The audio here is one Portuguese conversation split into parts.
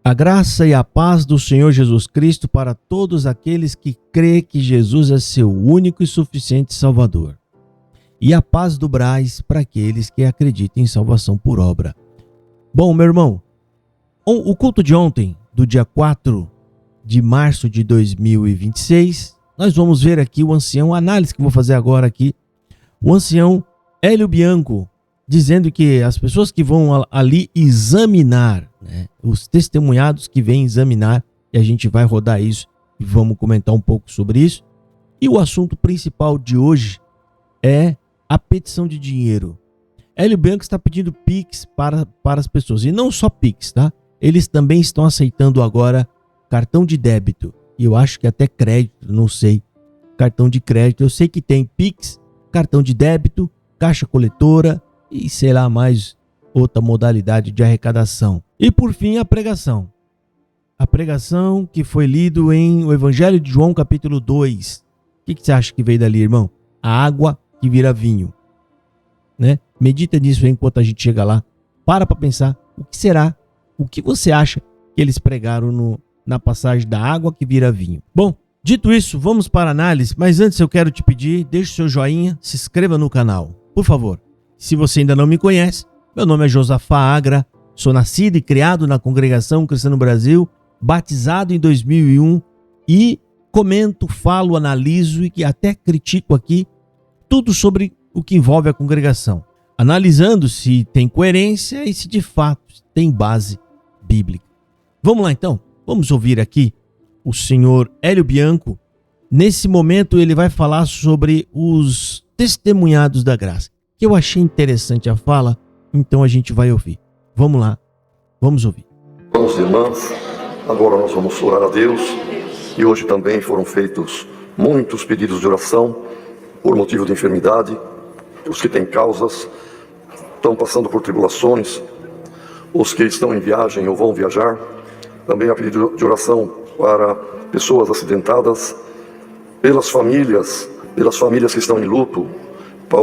A graça e a paz do Senhor Jesus Cristo para todos aqueles que crêem que Jesus é seu único e suficiente Salvador. E a paz do Braz para aqueles que acreditam em salvação por obra. Bom, meu irmão, o culto de ontem, do dia 4 de março de 2026, nós vamos ver aqui o ancião, a análise que eu vou fazer agora aqui, o ancião Hélio Bianco, dizendo que as pessoas que vão ali examinar, né, os testemunhados que vêm examinar, e a gente vai rodar isso e vamos comentar um pouco sobre isso. E o assunto principal de hoje é a petição de dinheiro. Hélio Bianco está pedindo Pix para as pessoas, e não só Pix, tá? Eles também estão aceitando agora cartão de débito, e eu acho que até crédito, não sei. Cartão de crédito, eu sei que tem Pix, cartão de débito, caixa coletora, e sei lá mais outra modalidade de arrecadação. E por fim a pregação. A pregação que foi lido em o Evangelho de João capítulo 2. O que você acha que veio dali, irmão? A água que vira vinho. Né? Medita nisso enquanto a gente chega lá. Para pensar o que será, o que você acha que eles pregaram na passagem da água que vira vinho. Bom, dito isso, vamos para a análise, mas antes eu quero te pedir, deixe o seu joinha, se inscreva no canal, por favor. Se você ainda não me conhece, meu nome é Josafá Agra, sou nascido e criado na Congregação Cristã no Brasil, batizado em 2001 e comento, falo, analiso e que até critico aqui tudo sobre o que envolve a congregação, analisando se tem coerência e se de fato tem base bíblica. Vamos lá então, vamos ouvir aqui o senhor Hélio Bianco. Nesse momento ele vai falar sobre os testemunhados da graça. Que eu achei interessante a fala, então a gente vai ouvir. Vamos lá, vamos ouvir. Irmãos e irmãs, agora nós vamos orar a Deus, e hoje também foram feitos muitos pedidos de oração por motivo de enfermidade, os que têm causas, estão passando por tribulações, os que estão em viagem ou vão viajar, também há pedido de oração para pessoas acidentadas, pelas famílias que estão em luto,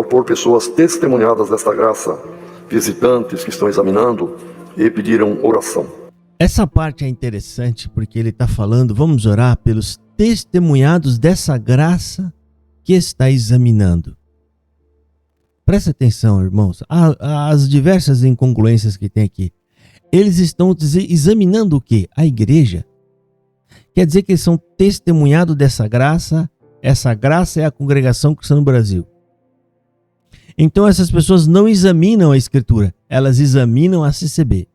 por pessoas testemunhadas desta graça, visitantes que estão examinando e pediram oração. Essa parte é interessante porque ele está falando, vamos orar pelos testemunhados dessa graça que está examinando. Presta atenção, irmãos, as diversas incongruências que tem aqui. Eles estão examinando o quê? A igreja. Quer dizer que eles são testemunhados dessa graça. Essa graça é a Congregação Cristã no Brasil. Então essas pessoas não examinam a Escritura, elas examinam a CCB.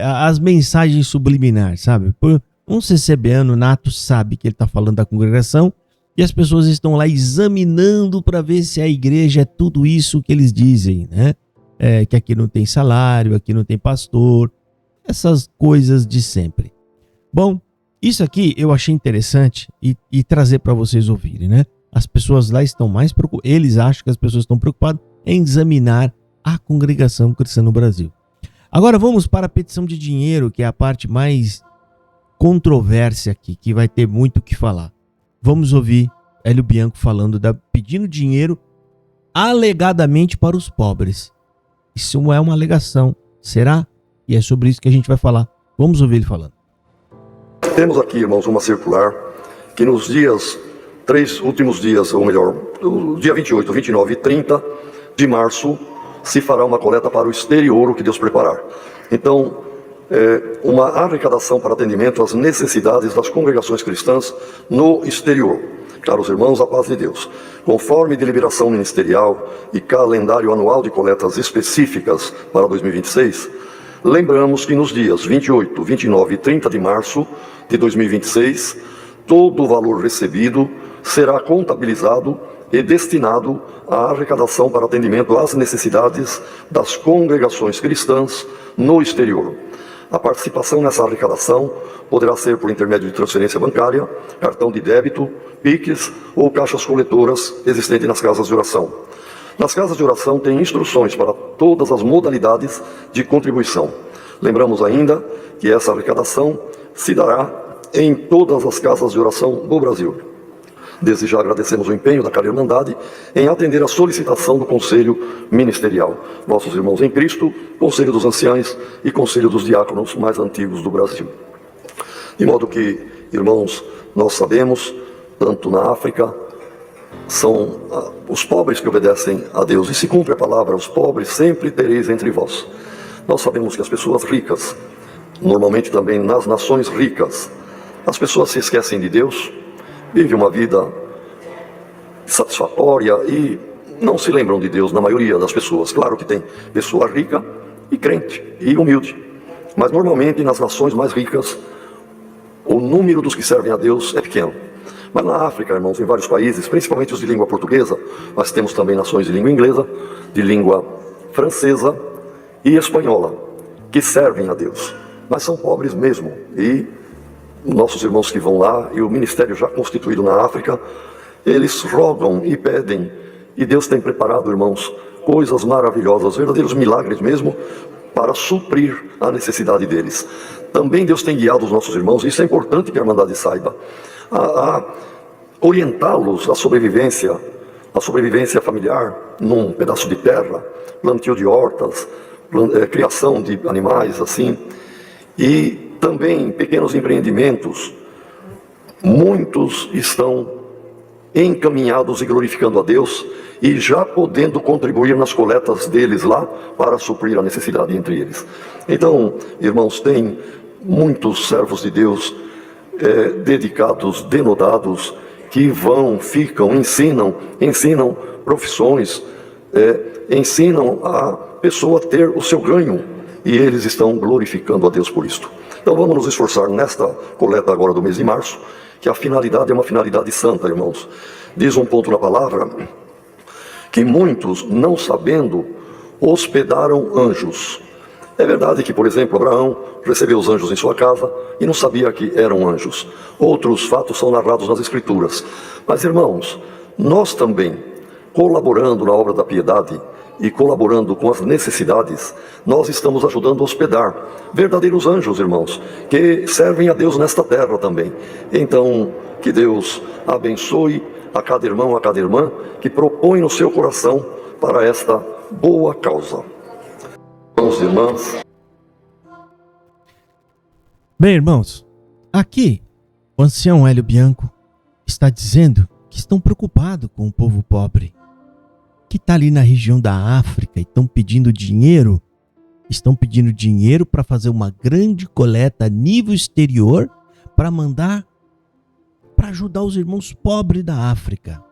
As mensagens subliminares, sabe? Um CCBano nato sabe que ele está falando da congregação e as pessoas estão lá examinando para ver se a igreja é tudo isso que eles dizem, né? Que aqui não tem salário, aqui não tem pastor, essas coisas de sempre. Bom, isso aqui eu achei interessante e trazer para vocês ouvirem, né? As pessoas lá estão mais preocupadas, eles acham que as pessoas estão preocupadas em examinar a Congregação Cristã no Brasil. Agora vamos para a petição de dinheiro, que é a parte mais controvérsia aqui, que vai ter muito o que falar. Vamos ouvir Hélio Bianco falando pedindo dinheiro alegadamente para os pobres. Isso é uma alegação, será? E é sobre isso que a gente vai falar. Vamos ouvir ele falando. Temos aqui, irmãos, uma circular que nos três últimos dias, ou melhor, o dia 28, 29 e 30 de março, se fará uma coleta para o exterior, o que Deus preparar. Então, uma arrecadação para atendimento às necessidades das congregações cristãs no exterior. Caros irmãos, a paz de Deus. Conforme deliberação ministerial e calendário anual de coletas específicas para 2026, lembramos que nos dias 28, 29 e 30 de março de 2026, todo o valor recebido será contabilizado e destinado à arrecadação para atendimento às necessidades das congregações cristãs no exterior. A participação nessa arrecadação poderá ser por intermédio de transferência bancária, cartão de débito, Pix ou caixas coletoras existentes nas casas de oração. Nas casas de oração tem instruções para todas as modalidades de contribuição. Lembramos ainda que essa arrecadação se dará em todas as casas de oração do Brasil. Desde já agradecemos o empenho da Cada Irmandade em atender à solicitação do Conselho Ministerial, nossos irmãos em Cristo, Conselho dos Anciães e Conselho dos Diáconos mais antigos do Brasil. De modo que, irmãos, nós sabemos, tanto na África, são os pobres que obedecem a Deus, e se cumpre a palavra, os pobres sempre tereis entre vós. Nós sabemos que as pessoas ricas, normalmente também nas nações ricas, as pessoas se esquecem de Deus, vivem uma vida satisfatória e não se lembram de Deus na maioria das pessoas. Claro que tem pessoa rica e crente e humilde, mas normalmente nas nações mais ricas, o número dos que servem a Deus é pequeno. Mas na África, irmãos, em vários países, principalmente os de língua portuguesa, nós temos também nações de língua inglesa, de língua francesa e espanhola, que servem a Deus, mas são pobres mesmo. E nossos irmãos que vão lá, e o ministério já constituído na África, eles rogam e pedem, e Deus tem preparado, irmãos, coisas maravilhosas, verdadeiros milagres mesmo, para suprir a necessidade deles. Também Deus tem guiado os nossos irmãos, e isso é importante que a Irmandade saiba, a orientá-los à sobrevivência familiar, num pedaço de terra, plantio de hortas, criação de animais, assim, e também pequenos empreendimentos. Muitos estão encaminhados e glorificando a Deus, e já podendo contribuir nas coletas deles lá, para suprir a necessidade entre eles. Então, irmãos, tem muitos servos de Deus, dedicados, denodados, que vão, ficam, ensinam profissões, ensinam a pessoa a ter o seu ganho, e eles estão glorificando a Deus por isto. Então vamos nos esforçar nesta coleta agora do mês de março, que a finalidade é uma finalidade santa, irmãos. Diz um ponto na palavra, que muitos, não sabendo, hospedaram anjos. É verdade que, por exemplo, Abraão recebeu os anjos em sua casa e não sabia que eram anjos. Outros fatos são narrados nas Escrituras. Mas, irmãos, nós também, colaborando na obra da piedade e colaborando com as necessidades, nós estamos ajudando a hospedar verdadeiros anjos, irmãos, que servem a Deus nesta terra também. Então, que Deus abençoe a cada irmão, a cada irmã, que propõe no seu coração para esta boa causa. Irmãos e irmãs. Bem, irmãos, aqui o ancião Hélio Bianco está dizendo que estão preocupados com o povo pobre, que está ali na região da África e estão pedindo dinheiro para fazer uma grande coleta a nível exterior para mandar para ajudar os irmãos pobres da África.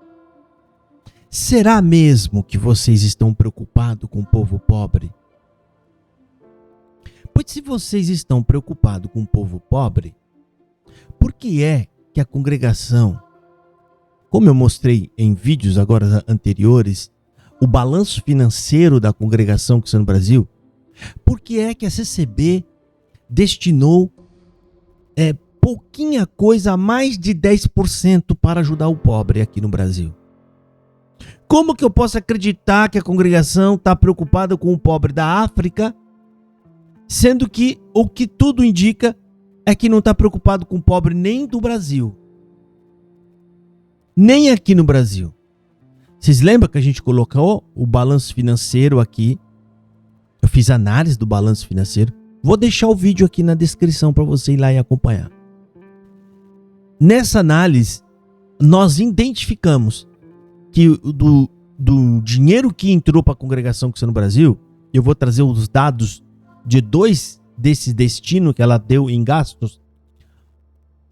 Será mesmo que vocês estão preocupados com o povo pobre? Pois se vocês estão preocupados com o povo pobre, por que é que a congregação, como eu mostrei em vídeos agora anteriores, o balanço financeiro da congregação Cristã no Brasil, por que é que a CCB destinou pouquinha coisa, a mais de 10% para ajudar o pobre aqui no Brasil? Como que eu posso acreditar que a congregação está preocupada com o pobre da África, sendo que o que tudo indica é que não está preocupado com o pobre nem do Brasil, nem aqui no Brasil? Vocês lembram que a gente colocou o balanço financeiro aqui? Eu fiz análise do balanço financeiro. Vou deixar o vídeo aqui na descrição para você ir lá e acompanhar. Nessa análise, nós identificamos que do dinheiro que entrou para a congregação Cristã no Brasil, eu vou trazer os dados de 2 desses destinos que ela deu em gastos.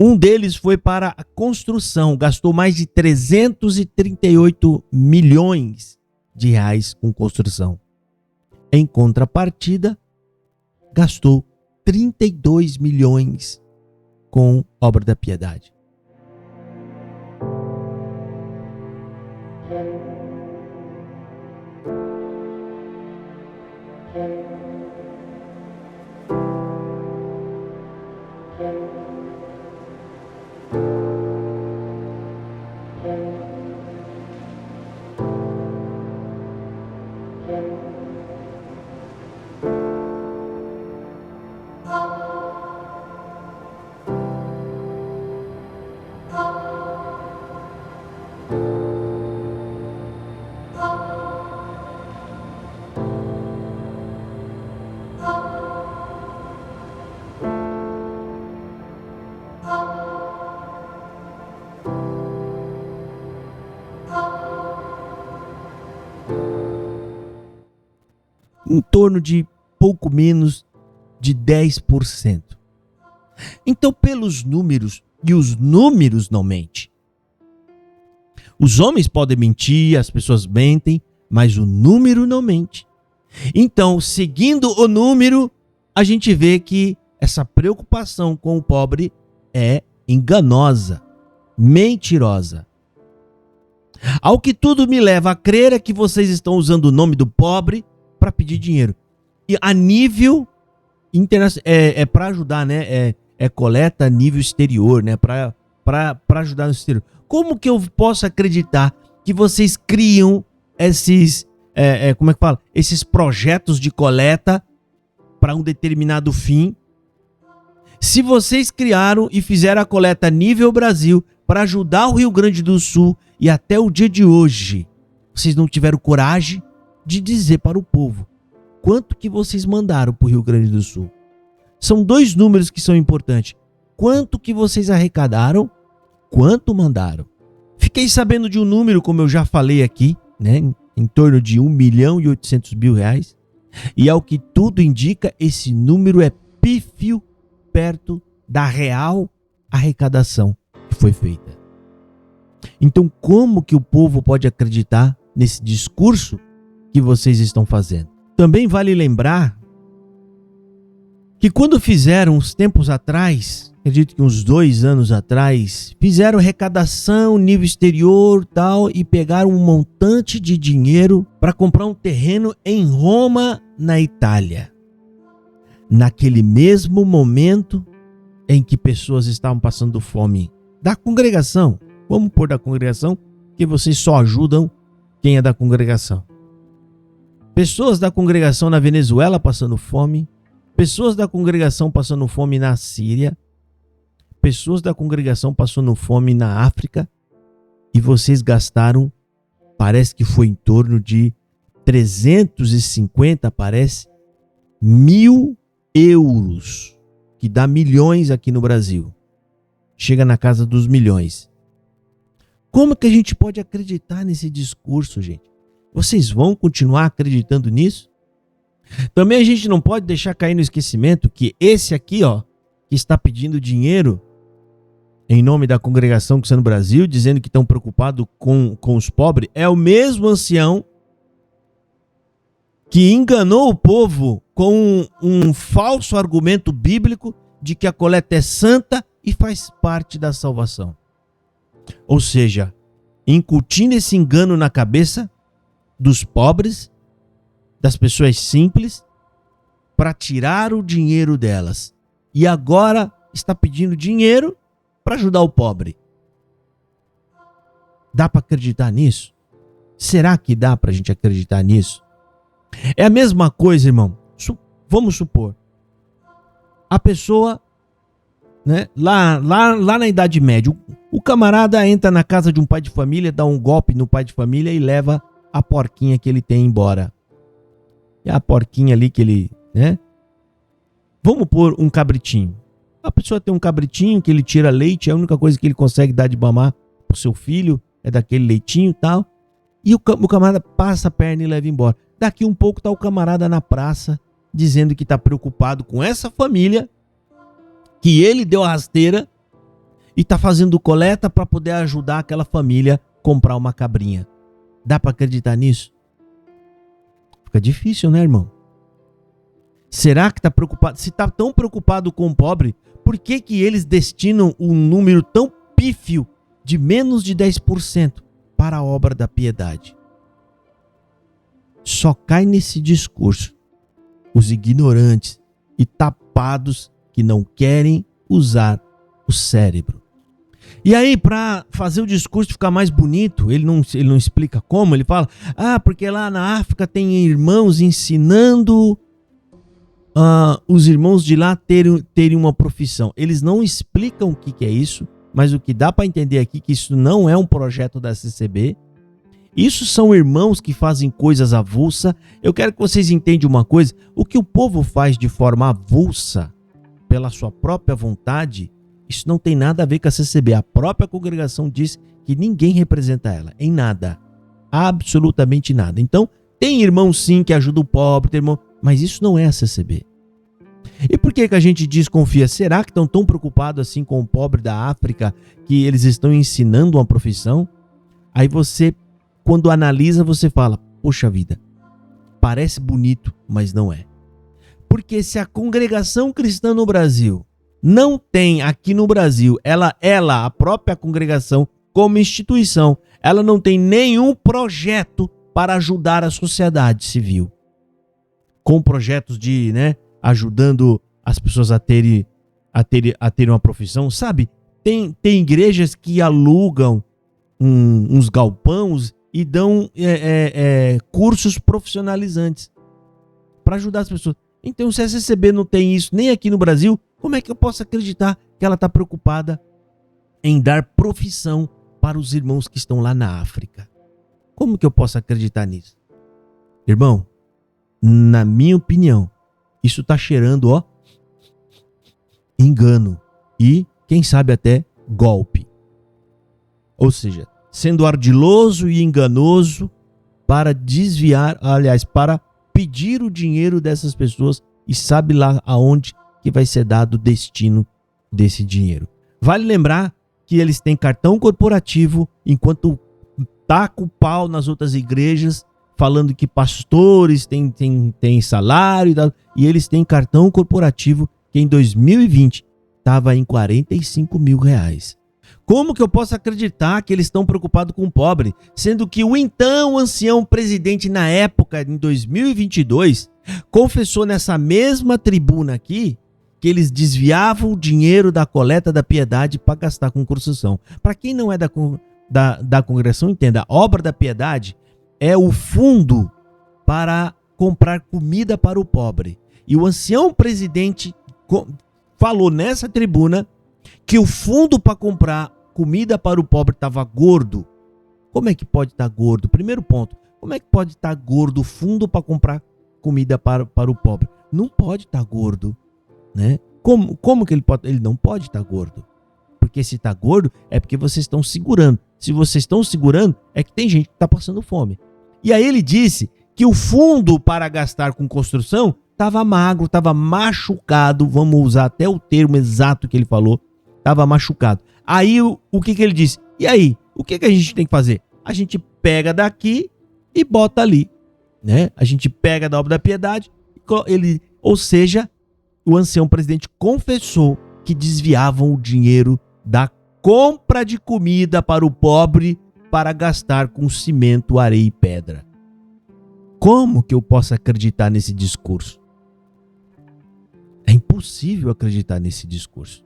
Um deles foi para a construção, gastou mais de 338 milhões de reais com construção. Em contrapartida, gastou 32 milhões com obra da piedade. Em torno de pouco menos de 10%. Então, pelos números, e os números não mentem. Os homens podem mentir, as pessoas mentem, mas o número não mente. Então, seguindo o número, a gente vê que essa preocupação com o pobre é enganosa, mentirosa. Ao que tudo me leva a crer é que vocês estão usando o nome do pobre para pedir dinheiro. E a nível internacional, é para ajudar, né? É coleta a nível exterior, né? Para ajudar no exterior. Como que eu posso acreditar que vocês criam esses, como é que fala? Esses projetos de coleta para um determinado fim? Se vocês criaram e fizeram a coleta a nível Brasil para ajudar o Rio Grande do Sul e até o dia de hoje, vocês não tiveram coragem de dizer para o povo quanto que vocês mandaram para o Rio Grande do Sul. São dois números que são importantes. Quanto que vocês arrecadaram, quanto mandaram. Fiquei sabendo de um número, como eu já falei aqui, né, em torno de 1.800.000 reais. E ao que tudo indica, esse número é pífio perto da real arrecadação que foi feita. Então, como que o povo pode acreditar nesse discurso que vocês estão fazendo? Também vale lembrar que quando fizeram uns tempos atrás, acredito que uns 2 anos atrás, fizeram arrecadação nível exterior tal e pegaram um montante de dinheiro para comprar um terreno em Roma, na Itália. Naquele mesmo momento em que pessoas estavam passando fome da congregação. Vamos pôr da congregação, que vocês só ajudam quem é da congregação. Pessoas da congregação na Venezuela passando fome, pessoas da congregação passando fome na Síria, pessoas da congregação passando fome na África, e vocês gastaram, parece que foi em torno de 350, parece, 1.000 euros, que dá milhões aqui no Brasil. Chega na casa dos milhões. Como que a gente pode acreditar nesse discurso, gente? Vocês vão continuar acreditando nisso? Também a gente não pode deixar cair no esquecimento que esse aqui, ó, que está pedindo dinheiro em nome da congregação Cristã no Brasil, dizendo que estão preocupados com os pobres, é o mesmo ancião que enganou o povo com um falso argumento bíblico de que a coleta é santa e faz parte da salvação. Ou seja, incutindo esse engano na cabeça dos pobres, das pessoas simples, para tirar o dinheiro delas. E agora está pedindo dinheiro para ajudar o pobre. Dá para acreditar nisso? Será que dá para a gente acreditar nisso? É a mesma coisa, irmão. Vamos supor. A pessoa, né, lá na Idade Média, o camarada entra na casa de um pai de família, dá um golpe no pai de família e leva a porquinha que ele tem embora. E a porquinha ali que ele, né? Vamos pôr um cabritinho. A pessoa tem um cabritinho que ele tira leite, a única coisa que ele consegue dar de mamar pro seu filho é daquele leitinho e tal. E o camarada passa a perna e leva embora. Daqui um pouco tá o camarada na praça dizendo que tá preocupado com essa família, que ele deu a rasteira e tá fazendo coleta para poder ajudar aquela família a comprar uma cabrinha. Dá para acreditar nisso? Fica difícil, né, irmão? Será que tá preocupado? Se tá tão preocupado com o pobre, por que que eles destinam um número tão pífio de menos de 10% para a obra da piedade? Só cai nesse discurso os ignorantes e tapados que não querem usar o cérebro. E aí, para fazer o discurso ficar mais bonito, ele não explica como, ele fala, porque lá na África tem irmãos ensinando os irmãos de lá terem uma profissão. Eles não explicam o que é isso, mas o que dá para entender aqui é que isso não é um projeto da CCB. Isso são irmãos que fazem coisas avulsa. Eu quero que vocês entendam uma coisa: o que o povo faz de forma avulsa, pela sua própria vontade, isso não tem nada a ver com a CCB. A própria congregação diz que ninguém representa ela, em nada, absolutamente nada. Então, tem irmão sim que ajuda o pobre, tem irmão, mas isso não é a CCB. E por que a gente desconfia? Será que estão tão preocupados assim com o pobre da África que eles estão ensinando uma profissão? Aí você, quando analisa, você fala, poxa vida, parece bonito, mas não é. Porque se a congregação cristã no Brasil não tem aqui no Brasil, ela, a própria congregação como instituição, ela não tem nenhum projeto para ajudar a sociedade civil. Com projetos de, ajudando as pessoas a terem uma profissão, sabe? Tem igrejas que alugam uns galpões e dão cursos profissionalizantes para ajudar as pessoas. Então, se a CCB não tem isso nem aqui no Brasil, como é que eu posso acreditar que ela está preocupada em dar profissão para os irmãos que estão lá na África? Como que eu posso acreditar nisso? Irmão, na minha opinião, isso está cheirando, engano e, quem sabe até, golpe. Ou seja, sendo ardiloso e enganoso para desviar, para pedir o dinheiro dessas pessoas e sabe lá aonde que vai ser dado o destino desse dinheiro. Vale lembrar que eles têm cartão corporativo, enquanto taca o pau nas outras igrejas, falando que pastores têm salário e eles têm cartão corporativo que em 2020 estava em R$45 mil. Como que eu posso acreditar que eles estão preocupados com o pobre, sendo que o então ancião presidente na época, em 2022, confessou nessa mesma tribuna aqui que eles desviavam o dinheiro da coleta da piedade para gastar com construção. Para quem não é da congregação, entenda, a obra da piedade é o fundo para comprar comida para o pobre. E o ancião presidente falou nessa tribuna que o fundo para comprar comida para o pobre estava gordo. Como é que pode estar gordo? Primeiro ponto, como é que pode estar gordo o fundo para comprar comida para o pobre? Não pode estar gordo, né? Como que ele pode? Ele não pode estar gordo. Porque se está gordo é porque vocês estão segurando. Se vocês estão segurando é que tem gente que está passando fome. E aí ele disse que o fundo para gastar com construção estava magro, estava machucado. Vamos usar até o termo exato que ele falou. Estava machucado. Aí o que ele disse? E aí, o que a gente tem que fazer? A gente pega daqui e bota ali, né? A gente pega da obra da piedade, ou seja, o ancião presidente confessou que desviavam o dinheiro da compra de comida para o pobre para gastar com cimento, areia e pedra. Como que eu posso acreditar nesse discurso? É impossível acreditar nesse discurso.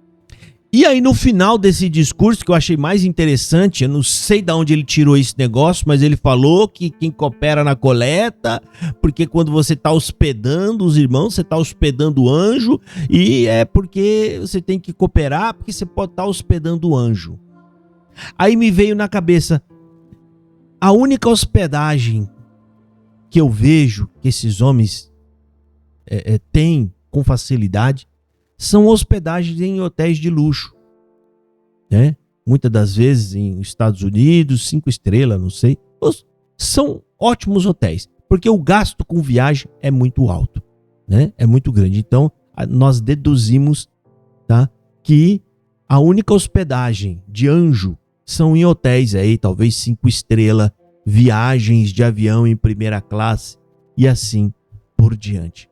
E aí no final desse discurso, que eu achei mais interessante, eu não sei de onde ele tirou esse negócio, mas ele falou que quem coopera na coleta, porque quando você está hospedando os irmãos, você está hospedando o anjo, e é porque você tem que cooperar, porque você pode estar hospedando o anjo. Aí me veio na cabeça, a única hospedagem que eu vejo que esses homens têm com facilidade são hospedagens em hotéis de luxo, né? Muitas das vezes em Estados Unidos, 5 estrelas, não sei. São ótimos hotéis, porque o gasto com viagem é muito alto, né? É muito grande. Então, nós deduzimos, tá, que a única hospedagem de anjo são em hotéis aí, talvez 5 estrelas, viagens de avião em primeira classe e assim por diante.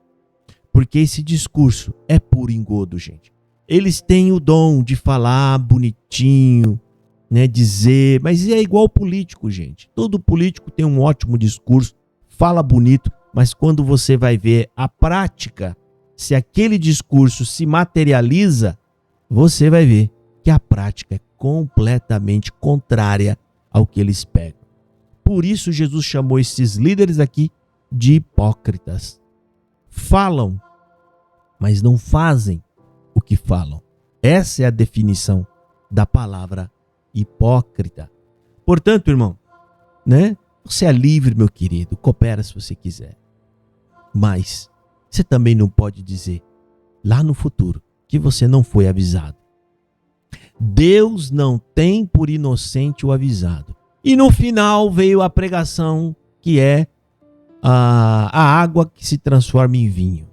Porque esse discurso é puro engodo, gente. Eles têm o dom de falar bonitinho, né, dizer, mas é igual político, gente. Todo político tem um ótimo discurso, fala bonito, mas quando você vai ver a prática, se aquele discurso se materializa, você vai ver que a prática é completamente contrária ao que eles pegam. Por isso Jesus chamou esses líderes aqui de hipócritas. Falam, mas não fazem o que falam. Essa é a definição da palavra hipócrita. Portanto, irmão, né? Você é livre, meu querido, coopera se você quiser. Mas você também não pode dizer lá no futuro que você não foi avisado. Deus não tem por inocente o avisado. E no final veio a pregação que é a água que se transforma em vinho.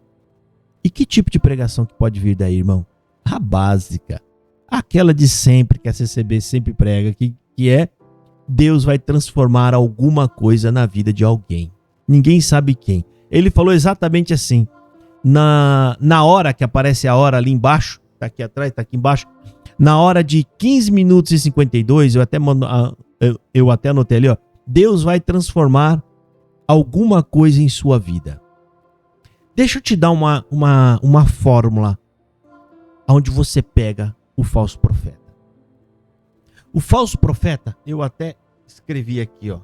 E que tipo de pregação que pode vir daí, irmão? A básica. Aquela de sempre que a CCB sempre prega, que é Deus vai transformar alguma coisa na vida de alguém. Ninguém sabe quem. Ele falou exatamente assim. Na hora que aparece a hora ali embaixo, tá aqui atrás, tá aqui embaixo, na hora de 15 minutos e 52, eu até anotei ali, ó, Deus vai transformar alguma coisa em sua vida. Deixa eu te dar uma fórmula onde você pega o falso profeta. O falso profeta, eu até escrevi aqui, ó.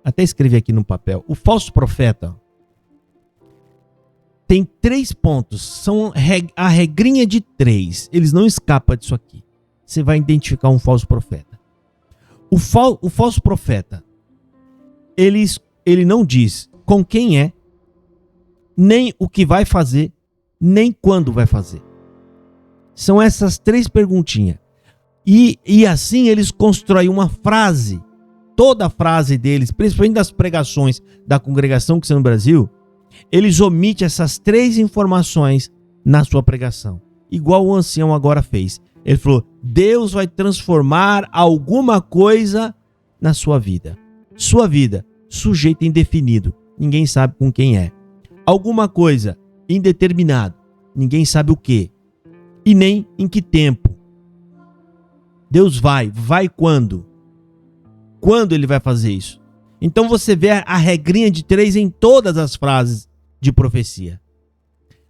Até escrevi aqui no papel. O falso profeta tem 3 pontos. São a regrinha de 3. Eles não escapam disso aqui. Você vai identificar um falso profeta. O falso profeta, ele não diz com quem é, nem o que vai fazer, nem quando vai fazer. São essas 3 perguntinhas. E assim eles constroem uma frase. Toda a frase deles, principalmente das pregações da Congregação Cristã no Brasil, eles omitem essas 3 informações na sua pregação. Igual o ancião agora fez. Ele falou, Deus vai transformar alguma coisa na sua vida. Sua vida, sujeito indefinido. Ninguém sabe com quem é. Alguma coisa, indeterminado. Ninguém sabe o que. E nem em que tempo. Deus vai quando? Quando ele vai fazer isso? Então você vê a regrinha de 3 em todas as frases de profecia.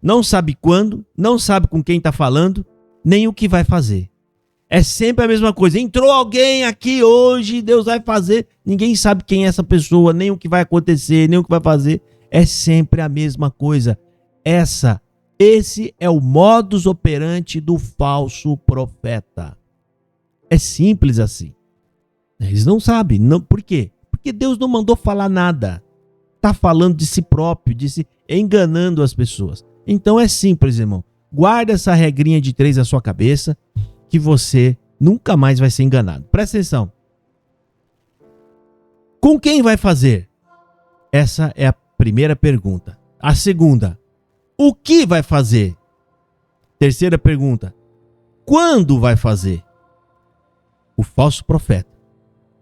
Não sabe quando, não sabe com quem está falando, nem o que vai fazer. É sempre a mesma coisa. Entrou alguém aqui hoje, Deus vai fazer. Ninguém sabe quem é essa pessoa, nem o que vai acontecer, nem o que vai fazer. É sempre a mesma coisa. Esse é o modus operandi do falso profeta. É simples assim. Eles não sabem. Não, por quê? Porque Deus não mandou falar nada. Está falando de si próprio, enganando as pessoas. Então é simples, irmão. Guarda essa regrinha de 3 na sua cabeça, que você nunca mais vai ser enganado. Presta atenção. Com quem vai fazer? Essa é a primeira pergunta. A segunda, o que vai fazer? Terceira pergunta, quando vai fazer? O falso profeta,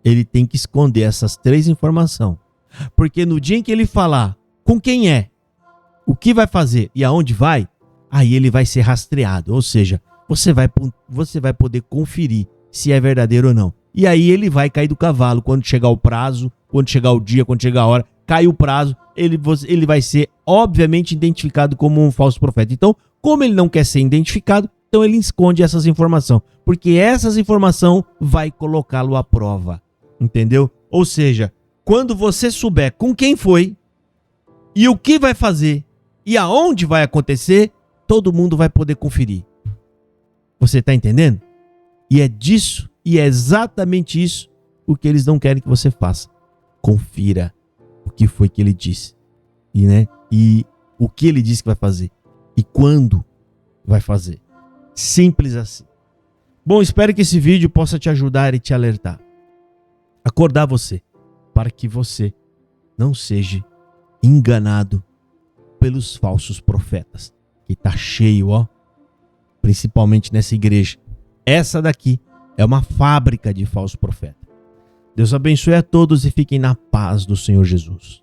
ele tem que esconder essas 3 informações. Porque no dia em que ele falar com quem é, o que vai fazer e aonde vai, aí ele vai ser rastreado. Ou seja, você vai poder conferir se é verdadeiro ou não. E aí ele vai cair do cavalo quando chegar o prazo, quando chegar o dia, quando chegar a hora, cai o prazo, ele vai ser obviamente identificado como um falso profeta. Então, como ele não quer ser identificado, então ele esconde essas informações, porque essas informações vai colocá-lo à prova, entendeu? Ou seja, quando você souber com quem foi e o que vai fazer e aonde vai acontecer, todo mundo vai poder conferir. Você está entendendo? E é disso, e é exatamente isso o que eles não querem que você faça. Confira o que foi que ele disse. E o que ele disse que vai fazer. E quando vai fazer. Simples assim. Bom, espero que esse vídeo possa te ajudar e te alertar. Acordar você. Para que você não seja enganado pelos falsos profetas. Que está cheio, ó. Principalmente nessa igreja. Essa daqui é uma fábrica de falso profeta. Deus abençoe a todos e fiquem na paz do Senhor Jesus.